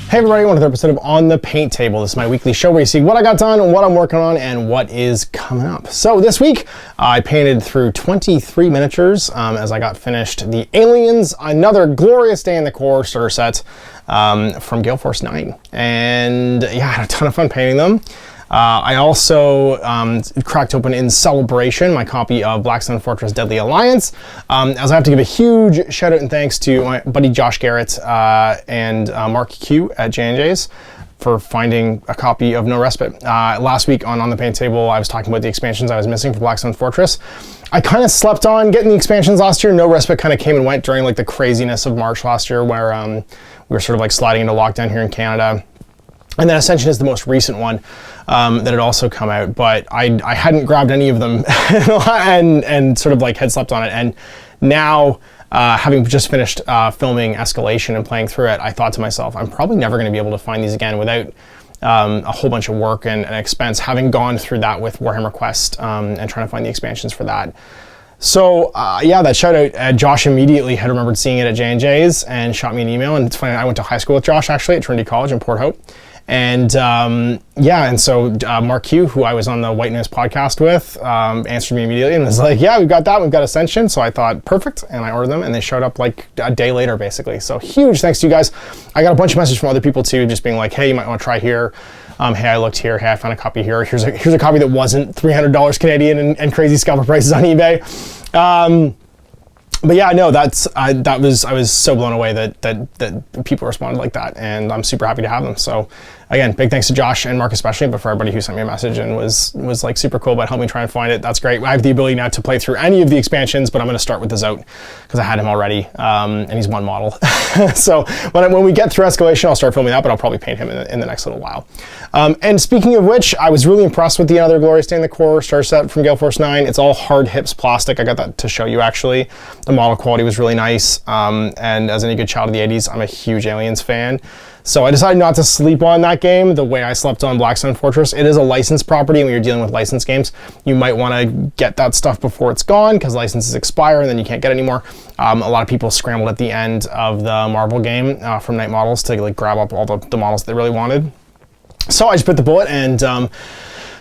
Hey everybody, another episode of On the Paint Table. This is my weekly show where you see what I got done, what I'm working on, and what is coming up. So this week, I painted through 23 miniatures as I got finished the Aliens, Another Glorious Day in the Core starter set from Gale Force 9. And yeah, I had a ton of fun painting them. I also cracked open in celebration my copy of Blackstone Fortress Deadly Alliance, as I have to give a huge shout out and thanks to my buddy Josh Garrett and Mark Q at J&J's for finding a copy of No Respite. Last week on the Paint Table, I was talking about the expansions I was missing for Blackstone Fortress. I kind of slept on getting the expansions last year. No Respite kind of came and went during like the craziness of March last year, where we were sort of like sliding into lockdown here in Canada. And then Ascension is the most recent one that had also come out, but I hadn't grabbed any of them and sort of like had slept on it. And now, having just finished filming Escalation and playing through it, I thought to myself, I'm probably never going to be able to find these again without a whole bunch of work and expense, having gone through that with Warhammer Quest and trying to find the expansions for that. So yeah, that shout out, Josh immediately had remembered seeing it at J&J's and shot me an email. And it's funny, I went to high school with Josh actually at Trinity College in Port Hope. And yeah, and so Mark Q, who I was on the White Noise podcast with, answered me immediately and was like, yeah, we've got that, we've got Ascension. So I thought, perfect, and I ordered them, and they showed up like a day later, basically. So huge thanks to you guys. I got a bunch of messages from other people too, just being like, hey, you might want to try here. Hey, I looked here. Hey, I found a copy here. Here's a copy that wasn't $300 Canadian and crazy scalper prices on eBay. But yeah, no, I was so blown away that people responded like that, and I'm super happy to have them. So again, big thanks to Josh and Mark especially, but for everybody who sent me a message and was like super cool about helping me try and find it. That's great. I have the ability now to play through any of the expansions, but I'm going to start with the Zona because I had him already, and he's one model. So when we get through Escalation, I'll start filming that, but I'll probably paint him in the next little while. And speaking of which, I was really impressed with the Another Glorious Day in the Core starter set from Gale Force 9. It's all hard hips plastic. I got that to show you actually. The model quality was really nice, and as any good child of the 80s, I'm a huge Aliens fan. So I decided not to sleep on that game the way I slept on Blackstone Fortress. It is a licensed property, and when you're dealing with licensed games, you might want to get that stuff before it's gone because licenses expire and then you can't get any more. A lot of people scrambled at the end of the Marvel game from Night Models to like grab up all the models they really wanted. So I just bit the bullet and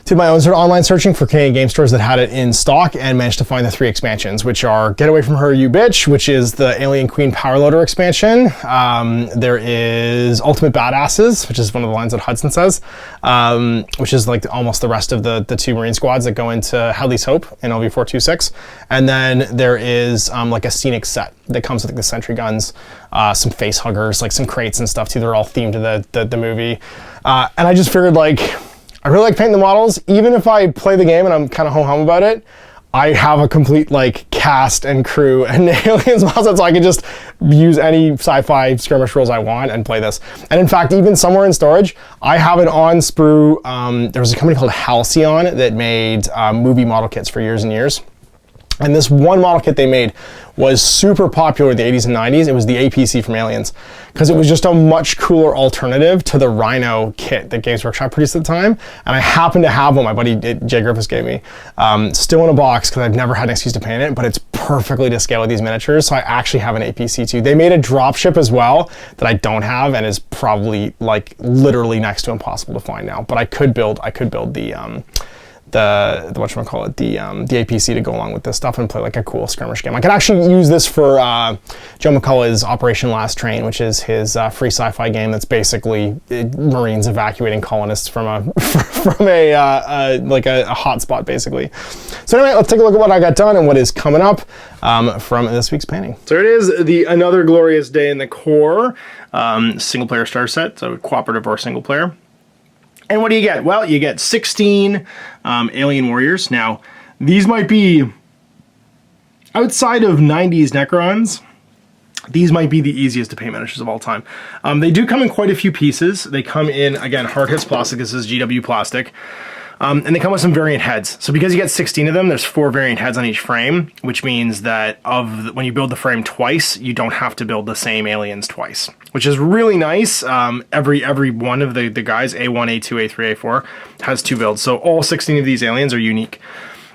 did my own sort of online searching for Canadian game stores that had it in stock and managed to find the 3 expansions, which are Get Away From Her, You Bitch, which is the Alien Queen Power Loader expansion. There is Ultimate Badasses, which is one of the lines that Hudson says, which is like almost the rest of the 2 Marine squads that go into Hadley's Hope in LV426. And then there is like a scenic set that comes with like the sentry guns, some face huggers, like some crates and stuff too. They're all themed to the movie. And I just figured like, I really like painting the models. Even if I play the game and I'm kind of ho-hum about it, I have a complete like cast and crew and Aliens model, so I can just use any sci-fi skirmish rules I want and play this. And in fact, even somewhere in storage, I have it on sprue. There was a company called Halcyon that made movie model kits for years and years. And this one model kit they made was super popular in the 80s and 90s. It was the APC from Aliens, because it was just a much cooler alternative to the Rhino kit that Games Workshop produced at the time. And I happen to have one my buddy Jay Griffiths gave me. Still in a box because I've never had an excuse to paint it, but it's perfectly to scale with these miniatures. So I actually have an APC too. They made a dropship as well that I don't have and is probably like literally next to impossible to find now. But I could build the whatchamacallit, the APC to go along with this stuff and play like a cool skirmish game. I could actually use this for Joe McCullough's Operation Last Train, which is his free sci-fi game that's basically Marines evacuating colonists from a hotspot basically. So anyway, let's take a look at what I got done and what is coming up from this week's painting. So it is the Another Glorious Day in the Core single player starter set, so cooperative or single player. And what do you get? Well, you get 16 Alien Warriors. Now, these might be, outside of 90s Necrons, these might be the easiest to paint miniatures of all time. They do come in quite a few pieces. They come in, again, hard hits plastic. This is GW plastic. And they come with some variant heads. So because you get 16 of them, there's 4 variant heads on each frame, which means that when you build the frame twice, you don't have to build the same aliens twice, which is really nice. Every one of the guys, A1, A2, A3, A4, has 2 builds. So all 16 of these aliens are unique,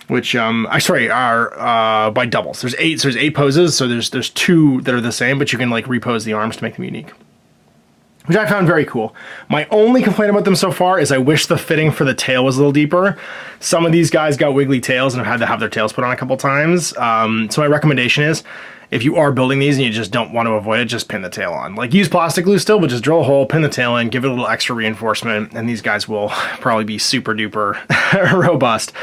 which are by doubles. There's 8. So there's 8 poses. So there's 2 that are the same, but you can like repose the arms to make them unique. which I found very cool. My only complaint about them so far is I wish the fitting for the tail was a little deeper. Some of these guys got wiggly tails and have had to have their tails put on a couple times. So my recommendation is, if you are building these and you just don't want to avoid it, just pin the tail on. Like, use plastic glue still, but just drill a hole, pin the tail in, give it a little extra reinforcement, and these guys will probably be super duper robust.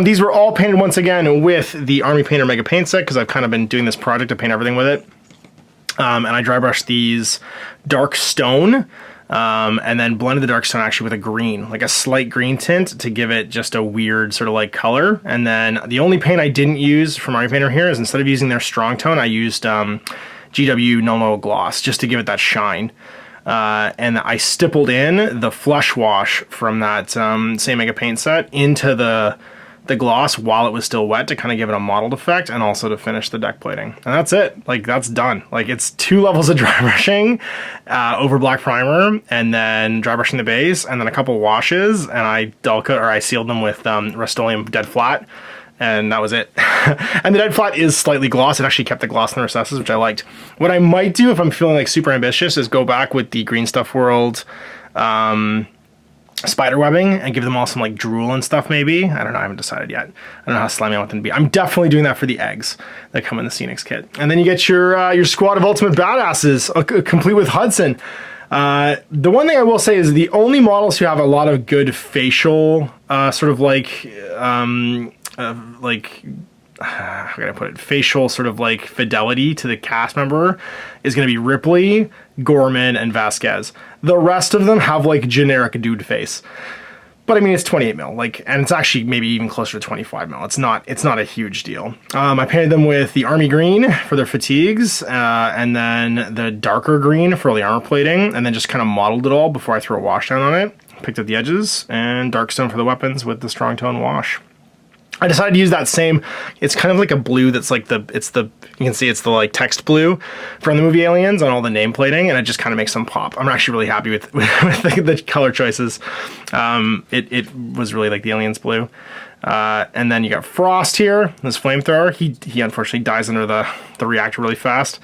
These were all painted once again with the Army Painter Mega Paint Set, because I've kind of been doing this project to paint everything with it. And I dry brushed these dark stone, and then blended the dark stone actually with a green, like a slight green tint, to give it just a weird sort of like color. And then the only paint I didn't use from Army Painter here is, instead of using their strong tone, I used GW No Gloss, just to give it that shine. And I stippled in the flush wash from that same Mega Paint Set into the gloss while it was still wet, to kind of give it a mottled effect, and also to finish the deck plating. And that's it. Like, that's done. Like, it's 2 levels of dry brushing over black primer, and then dry brushing the base, and then a couple washes, and I sealed them with Rust-Oleum Dead Flat, and that was it. And the Dead Flat is slightly gloss. It actually kept the gloss in the recesses, which I liked. What I might do if I'm feeling like super ambitious is go back with the Green Stuff World spider webbing and give them all some like drool and stuff, maybe. I don't know, I haven't decided yet. I don't know how slimy I want them to be. I'm definitely doing that for the eggs that come in the Scenics kit. And then you get your squad of ultimate badasses, complete with Hudson. The one thing I will say is the only models who have a lot of good facial sort of like how can I put it? Facial sort of like fidelity to the cast member is going to be Ripley, Gorman, and Vasquez. The rest of them have like generic dude face. But I mean, it's 28 mil, like, and it's actually maybe even closer to 25 mil. It's not a huge deal. I painted them with the army green for their fatigues, and then the darker green for the armor plating, and then just kind of modeled it all before I threw a wash down on it. Picked up the edges, and dark stone for the weapons with the strong tone wash. I decided to use that same, it's kind of like a blue that's like you can see it's the like text blue from the movie Aliens on all the name plating, and it just kind of makes them pop. I'm actually really happy with the color choices. It was really like the Aliens blue. And then you got Frost here, this flamethrower. He unfortunately dies under the reactor really fast.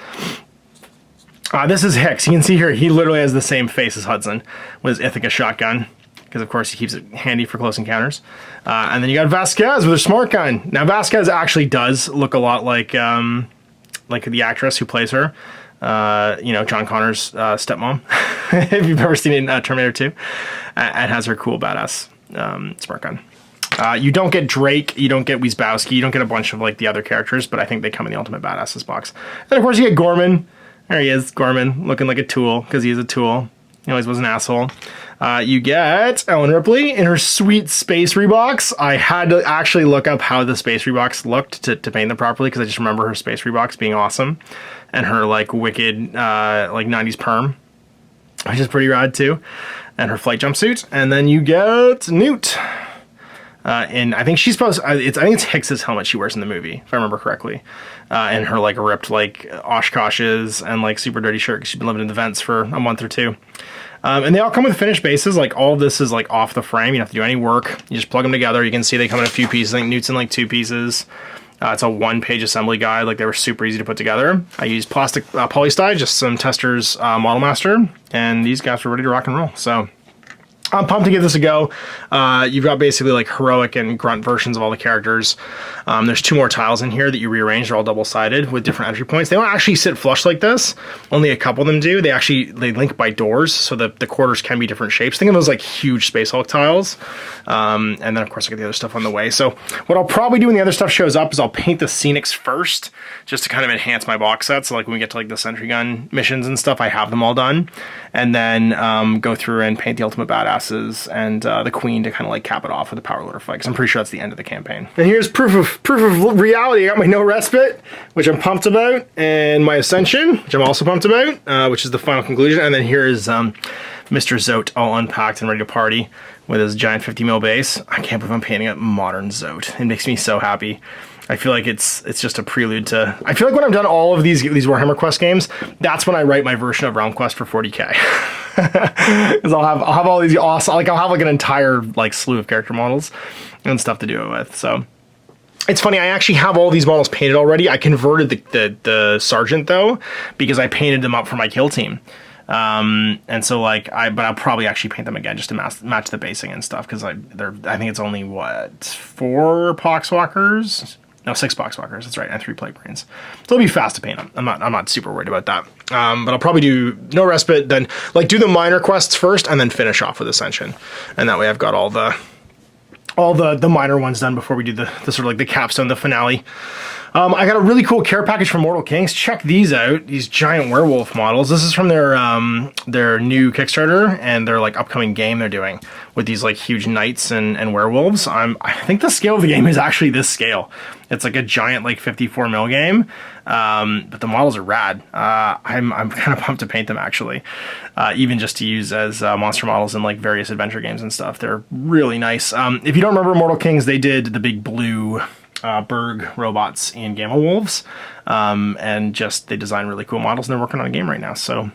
This is Hicks. You can see here, he literally has the same face as Hudson with his Ithaca shotgun, because of course he keeps it handy for close encounters. And then you got Vasquez with her smart gun. Now Vasquez actually does look a lot like the actress who plays her. John Connor's stepmom, if you've ever seen it in Terminator 2. And has her cool badass smart gun. You don't get Drake, you don't get Wiesbowski, you don't get a bunch of like the other characters, but I think they come in the Ultimate Badasses box. And of course you get Gorman. There he is, Gorman, looking like a tool, because he is a tool. He always was an asshole. You get Ellen Ripley in her sweet Space Reeboks. I had to actually look up how the Space Reeboks looked to paint them properly, because I just remember her Space Reeboks being awesome. And her like wicked like 90s perm, which is pretty rad too. And her flight jumpsuit. And then you get Newt. And I think she's supposed. I think it's Hicks's helmet she wears in the movie, if I remember correctly. And her like ripped like Oshkoshes and like super dirty shirt, 'cause she's been living in the vents for a month or two. And they all come with finished bases. Like all of this is like off the frame. You don't have to do any work. You just plug them together. You can see they come in a few pieces. I think Newt's in like 2 pieces. It's a 1-page assembly guide. Like they were super easy to put together. I used plastic polystyrene, just some Testors Model Master, and these guys were ready to rock and roll. So I'm pumped to give this a go. You've got basically like heroic and grunt versions of all the characters. There's 2 more tiles in here that you rearrange. They're all double-sided with different entry points. They don't actually sit flush like this. Only a couple of them do. They link by doors, so the quarters can be different shapes. Think of those like huge Space Hulk tiles. And then of course I get the other stuff on the way. So what I'll probably do when the other stuff shows up is I'll paint the Scenics first, just to kind of enhance my box set. So like when we get to like the Sentry Gun missions and stuff, I have them all done. And then go through and paint the Ultimate Badasses and the Queen to kind of like cap it off with the Power Loader fight, because I'm pretty sure that's the end of the campaign. And here's proof of reality. I got my No Respite, which I'm pumped about, and my Ascension, which I'm also pumped about, which is the final conclusion. And then here is Mr. Zote all unpacked and ready to party with his giant 50 mil base. I can't believe I'm painting a modern Zote. It makes me so happy. I feel like it's just a prelude to. I feel like when I'm done all of these Warhammer Quest games, that's when I write my version of Realm Quest for 40k. Because I'll have all these awesome, like I'll have like an entire like slew of character models and stuff to do it with. So it's funny, I actually have all these models painted already. I converted the Sergeant though, because I painted them up for my kill team. And so like but I'll probably actually paint them again just to match the basing and stuff, because I think it's only what, 4 poxwalkers. No, 6 boxwalkers, that's right, and 3 plague brains. So it'll be fast to paint them. I'm not super worried about that. But I'll probably do no respite, then like do the minor quests first, and then finish off with Ascension. And that way I've got all the minor ones done before we do the sort of like the capstone, the finale. I got a really cool care package from Mortal Kings. Check these out, these giant werewolf models. This is from their new Kickstarter and their like upcoming game they're doing with these like huge knights and werewolves. I think the scale of the game is actually this scale. It's like a giant like 54 mil game, but the models are rad. I'm kind of pumped to paint them actually, even just to use as monster models in like various adventure games and stuff. They're really nice. If you don't remember Mortal Kings, they did the big blue Berg robots in Gamma Wolves, and just they design really cool models, and they're working on a game right now, so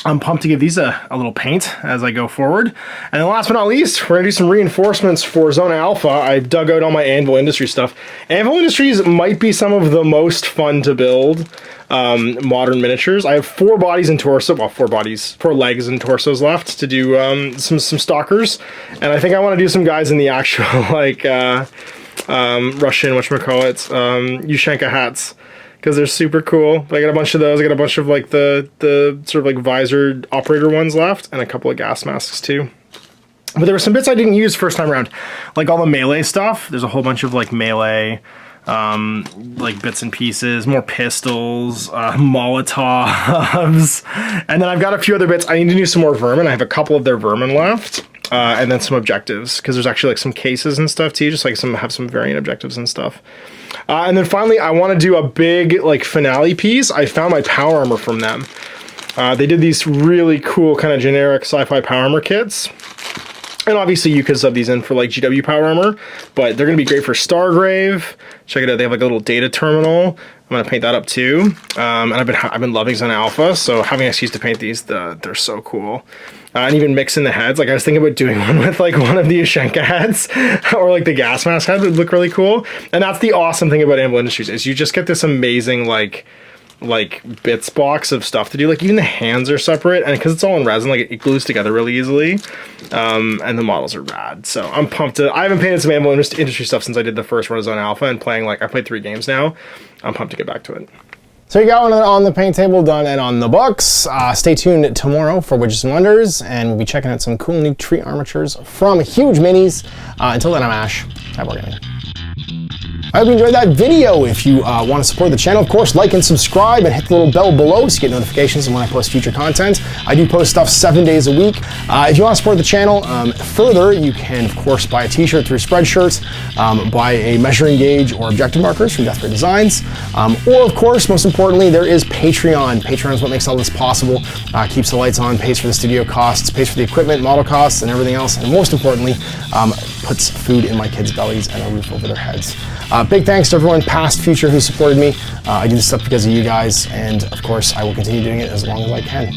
I'm pumped to give these a little paint as I go forward. And then last but not least, we're gonna do some reinforcements for Zona Alpha. I dug out all my Anvil Industry stuff. Anvil Industries might be some of the most fun to build modern miniatures. I have 4 bodies and torso, well, 4 legs and torsos left to do some stalkers, and I think I want to do some guys in the actual like Russian, whatchamacallit, Yushenka hats, because they're super cool. I got a bunch of those. I got a bunch of like the sort of like visored operator ones left, and a couple of gas masks too. But there were some bits I didn't use first time around, like all the melee stuff. There's a whole bunch of like melee like bits and pieces, more pistols, Molotovs, and then I've got a few other bits. I need to do some more vermin. I have a couple of their vermin left. And then some objectives, because there's actually like some cases and stuff too, just like have some variant objectives and stuff. And then finally, I want to do a big like finale piece. I found my power armor from them. They did these really cool kind of generic sci-fi power armor kits. And obviously you could sub these in for like GW power armor, but they're going to be great for Stargrave. Check it out, they have like a little data terminal. I'm going to paint that up too. And I've been loving Zona Alpha, so having an excuse to paint these, they're so cool. And even mixing the heads, like I was thinking about doing one with like one of the Yushenka heads or like the gas mask head would look really cool. And that's the awesome thing about Anvil Industries, is you just get this amazing like bits box of stuff to do. Like even the hands are separate, and because it's all in resin, like it glues together really easily. And the models are rad, so I'm pumped I haven't painted some Anvil Industry stuff since I did the first run of Zona Alpha, and I played 3 games now. I'm pumped to get back to it. So you got one on the paint table done and on the books. Stay tuned tomorrow for Widgets and Wonders, and we'll be checking out some cool new tree armatures from Huge Minis. Until then, I'm Ash. Have a good night. I hope you enjoyed that video. If you want to support the channel, of course, like and subscribe and hit the little bell below so you get notifications when I post future content. I do post stuff 7 days a week. If you want to support the channel further, you can, of course, buy a t-shirt through Spreadshirt, buy a measuring gauge or objective markers from Deathbird Designs, or, of course, most importantly, there is Patreon. Patreon is what makes all this possible, keeps the lights on, pays for the studio costs, pays for the equipment, model costs, and everything else, and most importantly, puts food in my kids' bellies and a roof over their heads. Big thanks to everyone, past, future, who supported me. I do this stuff because of you guys, and of course, I will continue doing it as long as I can.